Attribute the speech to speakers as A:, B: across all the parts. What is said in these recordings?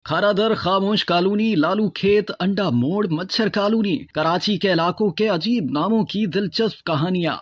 A: खारा दर, खामोश कॉलोनी, लालू खेत, अंडा मोड़, मच्छर कॉलोनी, कराची के इलाकों के अजीब नामों की दिलचस्प कहानियां।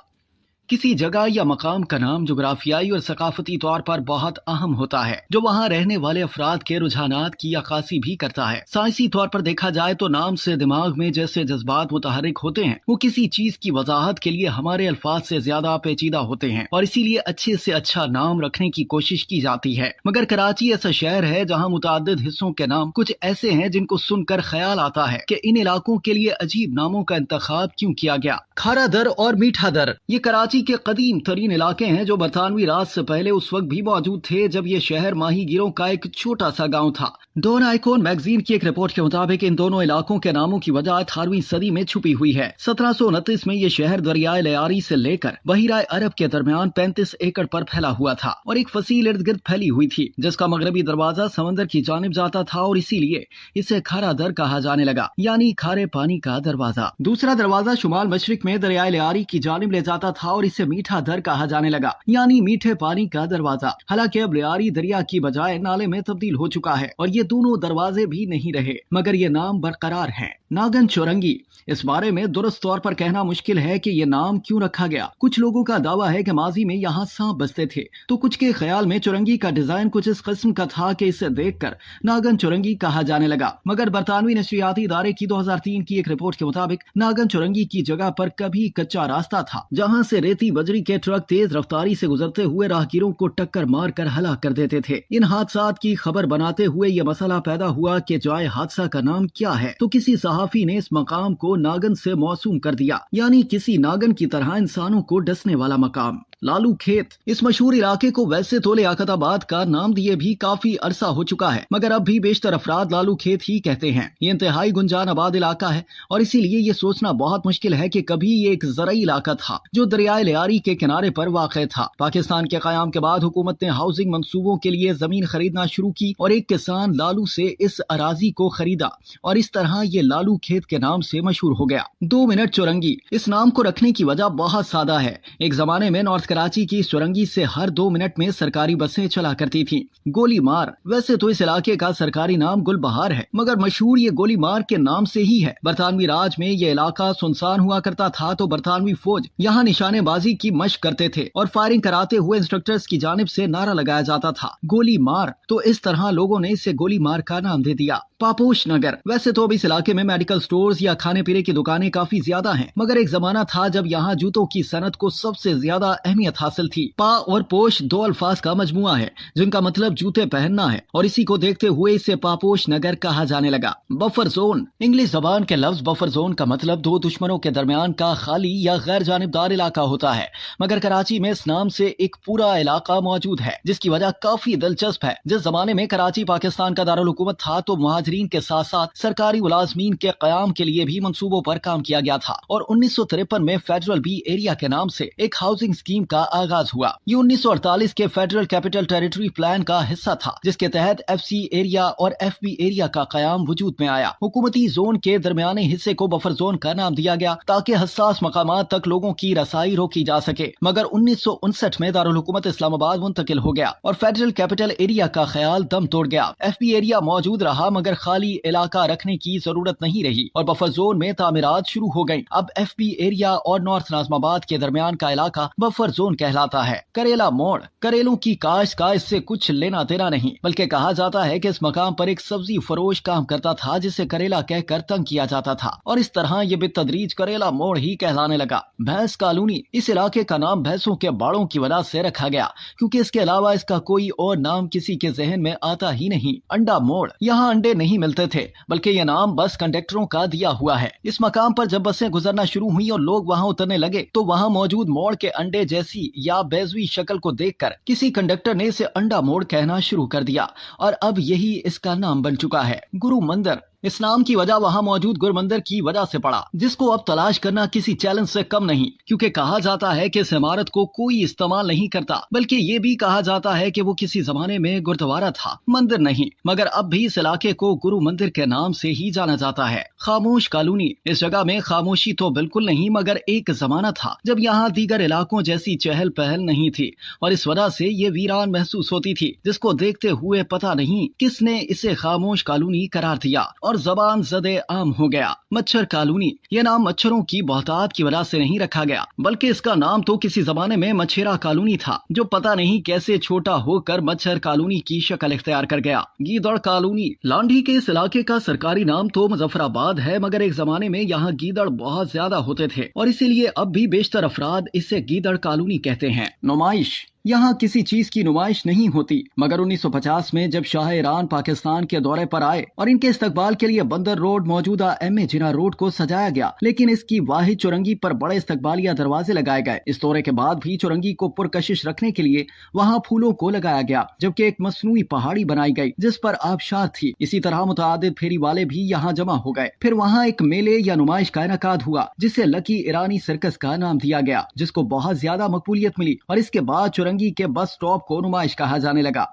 A: किसी जगह या मकाम का नाम जुग्राफियाई और सकाफती तौर पर बहुत अहम होता है, जो वहाँ रहने वाले अफराद के रुझानात की अक्कासी भी करता है। साइंसी तौर पर देखा जाए तो नाम से दिमाग में जैसे जज्बात मुतहरिक होते हैं, वो किसी चीज की वजाहत के लिए हमारे अल्फाज से ज्यादा पेचीदा होते हैं और इसीलिए अच्छे से अच्छा नाम रखने की कोशिश की जाती है। मगर कराची ऐसा शहर है जहाँ मुतादिद हिस्सों के नाम कुछ ऐसे हैं जिनको सुनकर ख्याल आता है कि इन इलाकों के लिए अजीब नामों का इंतखाब क्यों किया गया। खारा दर और मीठा दर ये कराची के कदीम तरीन इलाके हैं जो बरतानवी राज से पहले उस वक्त भी मौजूद थे जब ये शहर माही गिरों का एक छोटा सा गांव था। डॉन आइकॉन मैगजीन की एक रिपोर्ट के मुताबिक इन दोनों इलाकों के नामों की वजह 18वीं सदी में छुपी हुई है। 1729 में ये शहर दरियाए लयारी से लेकर बहिराए अरब के दरमियान 35 एकड़ पर फैला हुआ था और एक फसील इर्द गिर्द फैली हुई थी, जिसका मगरबी दरवाजा समंदर की जानिब जाता था और इसीलिए इसे खारा दर कहा जाने लगा, यानी खारे पानी का दरवाजा। दूसरा दरवाजा शुमाल मशरिक में दरियाए लयारी की जानिब ले जाता था और इसे मीठा दर कहा जाने लगा, यानी मीठे पानी का दरवाजा। हालांकि अब लयारी दरिया की बजाय नाले में तब्दील हो चुका है और ये दोनों दरवाजे भी नहीं रहे, मगर ये नाम बरकरार है। नागन चौरंगी, इस बारे में दुरुस्त तौर पर कहना मुश्किल है कि ये नाम क्यों रखा गया। कुछ लोगों का दावा है कि माजी में यहाँ सांप बसते थे, तो कुछ के ख्याल में चौरंगी का डिजाइन कुछ इस किस्म का था कि इसे देखकर नागन चौरंगी कहा जाने लगा। मगर बरतानवी नशरियाती इदारे की 2003 की एक रिपोर्ट के मुताबिक नागन चौरंगी की जगह पर कभी कच्चा रास्ता था, जहाँ से रेती बजरी के ट्रक तेज रफ्तारी से गुजरते हुए राहगीरों को टक्कर मार कर हलाक कर देते थे। इन हादसात की खबर बनाते हुए ये मसला पैदा हुआ कि जाए हादसा का नाम क्या है, तो किसी सहाफी ने इस मकाम को नागन से मौसूम कर दिया, यानी किसी नागन की तरह इंसानों को डसने वाला मकाम। लालू खेत, इस मशहूर इलाके को वैसे तो लियाकताबाद का नाम दिए भी काफी अरसा हो चुका है, मगर अब भी बेशतर अफराद लालू खेत ही कहते हैं। ये इंतहाई गुंजान आबाद इलाका है और इसीलिए ये सोचना बहुत मुश्किल है कि कभी ये एक ज़राई इलाका था जो दरियाए लियारी के किनारे पर वाक़ था। पाकिस्तान के क़याम के बाद हुकूमत ने हाउसिंग मंसूबों के लिए जमीन खरीदना शुरू की और एक किसान लालू से इस अराजी को खरीदा और इस तरह ये लालू खेत के नाम से मशहूर हो गया। 2 मिनट चौरंगी, इस नाम को रखने की वजह बहुत सादा है। एक जमाने में नॉर्थ कराची की चौरंगी से हर 2 मिनट में सरकारी बसें चला करती थीं। गोली मार, वैसे तो इस इलाके का सरकारी नाम गुलबहार है, मगर मशहूर ये गोली मार के नाम से ही है। बरतानवी राज में ये इलाका सुनसान हुआ करता था तो बरतानवी फौज यहाँ निशानेबाजी की मशक करते थे और फायरिंग कराते हुए इंस्ट्रक्टर्स की जानिब से नारा लगाया जाता था, गोली मार। तो इस तरह लोगों ने इसे गोली मार का नाम दे दिया। पापोश नगर, वैसे तो अब इस इलाके में मेडिकल स्टोर्स या खाने पीने की दुकानें काफी ज्यादा हैं, मगर एक जमाना था जब यहाँ जूतों की सनत को सबसे ज्यादा अहमियत हासिल थी। पा और पोश 2 अल्फाज का मजमुआ है जिनका मतलब जूते पहनना है और इसी को देखते हुए इसे पापोश नगर कहा जाने लगा। बफर जोन, इंग्लिश जबान के लफ्ज बफर जोन का मतलब 2 दुश्मनों के दरमियान का खाली या गैर जानिबदार इलाका होता है, मगर कराची में इस नाम से एक पूरा इलाका मौजूद है जिसकी वजह काफी दिलचस्प है। जिस जमाने में कराची पाकिस्तान का दारुल हुकूमत था तो मुहाजिरीन के साथ साथ सरकारी मुलाजमीन के कयाम के लिए भी मंसूबों पर काम किया गया था और 1953 में फेडरल बी एरिया के नाम से एक हाउसिंग स्कीम का आगाज हुआ। ये 1948 के फेडरल कैपिटल टेरिटरी प्लान का हिस्सा था जिसके तहत FC एरिया और FB एरिया का कयाम वजूद में आया। हुकूमती जोन के दरमियाने हिस्से को बफर जोन का नाम दिया गया ताकि हसास मकामात तक लोगों की रसाई रोकी जा सके, मगर 1959 में दारुल हुकूमत इस्लामाबाद मुंतकिल हो गया और फेडरल कैपिटल एरिया का ख्याल दम तोड़ गया। FB एरिया मौजूद रहा मगर खाली इलाका रखने की जरूरत नहीं रही और बफर जोन में तामीरात शुरू हो गयी। अब FB एरिया और नॉर्थ नाजमाबाद के दरमियान का इलाका बफर जोन कहलाता है। करेला मोड़, करेलों की काश्त का इससे कुछ लेना देना नहीं, बल्कि कहा जाता है कि इस मकाम पर एक सब्जी फरोश काम करता था जिसे करेला कहकर तंग किया जाता था और इस तरह ये बेतदरीज करेला मोड़ ही कहलाने लगा। भैंस कॉलोनी, इस इलाके का नाम भैंसों के बाड़ों की वजह से रखा गया क्योंकि इसके अलावा इसका कोई और नाम किसी के जहन में आता ही नहीं। अंडा मोड़, यहाँ अंडे नहीं मिलते थे बल्कि ये नाम बस कंडक्टरों का दिया हुआ है। इस मकाम पर जब बसें गुजरना शुरू हुई और लोग वहाँ उतरने लगे तो वहाँ मौजूद मोड़ के अंडे जैसी या बेजवी शक्ल को देखकर किसी कंडक्टर ने इसे अंडा मोड़ कहना शुरू कर दिया और अब यही इसका नाम बन चुका है। गुरु मंदिर, इस नाम की वजह वहाँ मौजूद गुरमंदिर की वजह से पड़ा, जिसको अब तलाश करना किसी चैलेंज से कम नहीं, क्योंकि कहा जाता है कि इस इमारत को कोई इस्तेमाल नहीं करता, बल्कि ये भी कहा जाता है कि वो किसी जमाने में गुरुद्वारा था, मंदिर नहीं। मगर अब भी इस इलाके को गुरु मंदिर के नाम से ही जाना जाता है। खामोश कॉलोनी, इस जगह में खामोशी तो बिल्कुल नहीं, मगर एक जमाना था जब यहाँ दीगर इलाकों जैसी चहल पहल नहीं थी, और इस वजह से ये वीरान महसूस होती थी, जिसको देखते हुए पता नहीं किसने इसे खामोश कॉलोनी करार दिया और जबान ज़दे आम हो गया। मच्छर कॉलोनी, ये नाम मच्छरों की बहुतात की वजह से नहीं रखा गया, बल्कि इसका नाम तो किसी जमाने में मच्छेरा कॉलोनी था, जो पता नहीं कैसे छोटा होकर मच्छर कॉलोनी की शक्ल इख्तियार कर गया। गीदड़ कॉलोनी, लांढी के इस इलाके का सरकारी नाम तो मुजफ्फराबाद है, मगर एक जमाने में यहाँ गीदड़ बहुत ज्यादा होते थे और इसीलिए अब भी बेशतर अफराद इसे गीदड़ कॉलोनी कहते हैं। नुमाइश, यहाँ किसी चीज की नुमाइश नहीं होती, मगर 1950 में जब शाह ईरान पाकिस्तान के दौरे पर आए और इनके इस्तकबाल के लिए बंदर रोड मौजूदा एम.ए. जिना रोड को सजाया गया, लेकिन इसकी वाहिद चुरंगी पर बड़े इस्तकबालिया दरवाजे लगाए गए। इस दौरे के बाद भी चुरंगी को पुरकशिश रखने के लिए वहाँ फूलों को लगाया गया, जबकि एक मसनूई पहाड़ी बनाई गई जिस पर आबशार थी। इसी तरह मुतअद्दिद फेरी वाले भी यहाँ जमा हो गए। फिर वहाँ एक मेले या नुमाइश का इनेकाद हुआ, जिसे लकी ईरानी सर्कस का नाम दिया गया, जिसको बहुत ज्यादा मकबूलियत मिली और इसके बाद चुरंगी के बस स्टॉप को नुमाइश कहा जाने लगा।